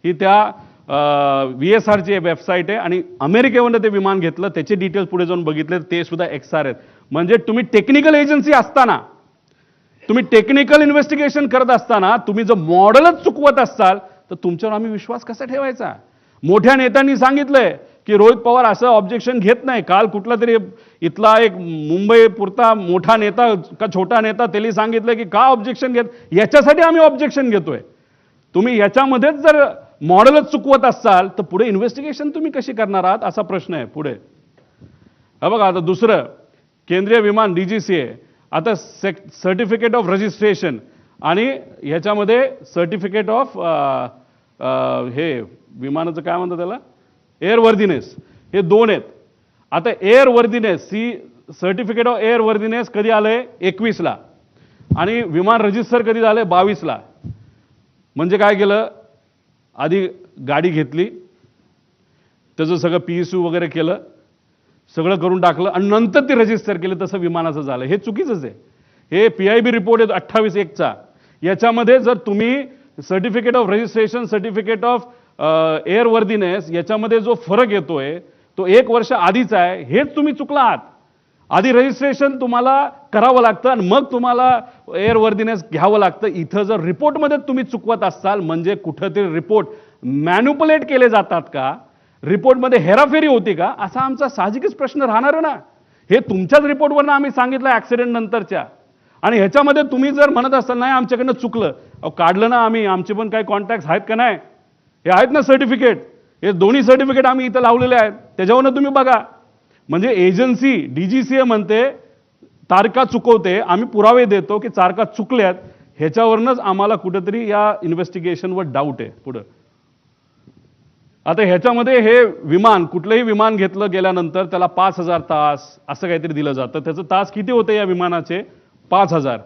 ही त्या VSRची वेबसाईट आहे आणि अमेरिकेवरून ते विमान घेतलं, त्याचे डिटेल्स पुढे जाऊन बघितले, ते सुद्धा XR आहेत. म्हणजे तुम्ही टेक्निकल एजन्सी असताना, तुम्ही टेक्निकल इन्व्हेस्टिगेशन करत असताना तुम्ही जर मॉडेलच चुकवत असाल तर तुमच्यावर आम्ही विश्वास कसा ठेवायचा? मोठ्या नेत्यांनी सांगितलंय की रोहित पवार असं ऑब्जेक्शन घेत नाही. काल कुठला तरी इथला एक मुंबई पुरता मोठा नेता का छोटा नेता त्यांनी सांगितलं की का ऑब्जेक्शन घेत, याच्यासाठी आम्ही ऑब्जेक्शन घेतोय. तुम्ही याच्यामध्येच जर मॉडेलच चुकवत असाल तर पुढे इन्व्हेस्टिगेशन तुम्ही कशी करणार आहात असा प्रश्न आहे पुढे. हा बघा, आता दुसरं केंद्रीय विमान DGCA, आता सर्टिफिकेट ऑफ रजिस्ट्रेशन आणि ह्याच्यामध्ये सर्टिफिकेट ऑफ हे विमानाचं काय म्हणतात त्याला, एअरवर्दीनेस, हे दोन आहेत. आता एअरवर्दीनेस ही सर्टिफिकेट ऑफ एअरवर्दीनेस कधी आलंय 21ला आणि विमान रजिस्टर कधी झालंय 22ला. म्हणजे काय केलं, आधी गाडी घेतली, त्याचं सगळं PSU वगैरे केलं, सगळं करून टाकलं आणि नंतर ते रजिस्टर केलं, तसं विमानाचं झालं. हे चुकीचंच आहे. हे PIB रिपोर्ट आहे 28/1चा. याच्यामध्ये जर तुम्ही certificate of registration, certificate of airworthiness याच्यामध्ये जो फरक येतोय तो 1 वर्ष आधीचा आहे, हेच तुम्ही चुकला आहात. आधी रजिस्ट्रेशन तुम्हाला करावं लागतं आणि मग तुम्हाला एअरवर्दीनेस घ्यावं लागतं. इथं जर रिपोर्टमध्ये तुम्ही चुकवत असाल म्हणजे कुठंतरी रिपोर्ट मॅन्युपुलेट केले जातात का, रिपोर्टमध्ये हेराफेरी होती का, असा आमचा साहजिकच प्रश्न राहणार ना. हे तुमच्याच रिपोर्टवरनं आम्ही सांगितलं ॲक्सिडेंट नंतरच्या, आणि ह्याच्यामध्ये तुम्ही जर म्हणत असाल नाही आमच्याकडनं चुकलं, काढलं ना आम्ही, आमचे पण काही कॉन्टॅक्ट आहेत का नाही, हे आहेत ना सर्टिफिकेट, हे दोन्ही सर्टिफिकेट आम्ही इथं लावलेले आहेत, त्याच्यावरनं तुम्ही बघा. म्हणजे एजन्सी DGCA म्हणते तारखा चुकवते, आम्ही पुरावे देतो की तारखा चुकल्यात, ह्याच्यावरनंच आम्हाला कुठेतरी या इन्व्हेस्टिगेशनवर डाऊट आहे पुढं. आता ह्याच्यामध्ये हे विमान, कुठलंही विमान घेतलं गेल्यानंतर त्याला 5,000 तास असं काहीतरी दिलं जातं. त्याचं तास किती होते या विमानाचे? 5,000.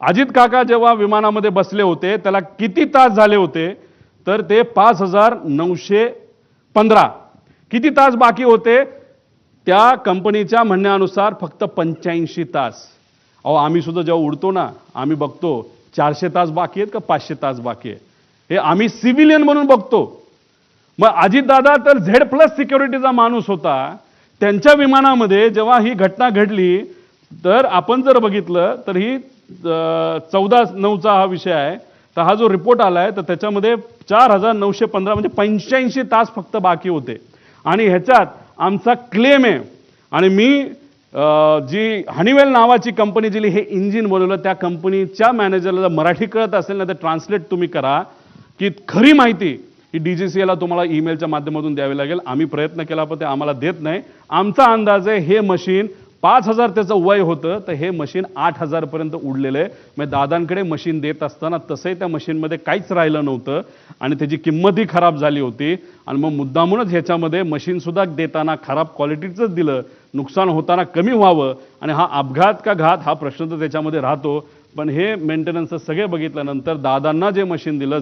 अजित काका जेव्हा विमानामध्ये बसले होते त्याला किती तास झाले होते? तर ते 5,915. किती तास बाकी होते? त्या कंपनीच्या म्हणण्यानुसार फक्त 85 तास. अहो आम्ही सुद्धा जेव्हा उडतो ना, आम्ही बघतो 400 तास बाकी आहेत का 500 तास बाकी आहे, हे आम्ही सिव्हिलियन म्हणून बघतो. मग अजितदादा तर Z+ सिक्युरिटीचा माणूस होता, त्यांच्या विमानामध्ये जेव्हा ही घटना घडली तर आपण जर बघितलं तर ही 14/9चा हा विषय आहे. तर हा जो रिपोर्ट आलाय तर त्याच्यामध्ये 4,915 म्हणजे 85 तास फक्त बाकी होते. आणि ह्याच्यात आमचा क्लेम आहे, आणि मी जी हनीवेल नावाची कंपनी जी हे इंजिन बनवलं त्या कंपनीच्या मॅनेजरला जर मराठी कळत असेल ना तर ट्रान्सलेट तुम्ही करा की खरी माहिती ही DGCAला तुम्हाला ईमेलच्या माध्यमातून द्यावी लागेल. आम्ही प्रयत्न केला पण ते आम्हाला देत नाही. आमचा अंदाज आहे हे मशीन 5,000 त्याचं वय होतं तर हे मशीन 8,000 पर्यंत उडलेलं आहे. म्हणजे दादांकडे मशीन देत असताना तसंही त्या मशीनमध्ये काहीच राहिलं नव्हतं आणि त्याची किंमतही खराब झाली होती. आणि मग मुद्दामूनच ह्याच्यामध्ये मशीनसुद्धा देताना खराब क्वालिटीचंच दिलं, नुकसान होताना कमी व्हावं. आणि हा अपघात का घात हा प्रश्न तर त्याच्यामध्ये राहतो. पण हे मेंटेनन्स सगळे बघितल्यानंतर दादांना जे मशीन दिलं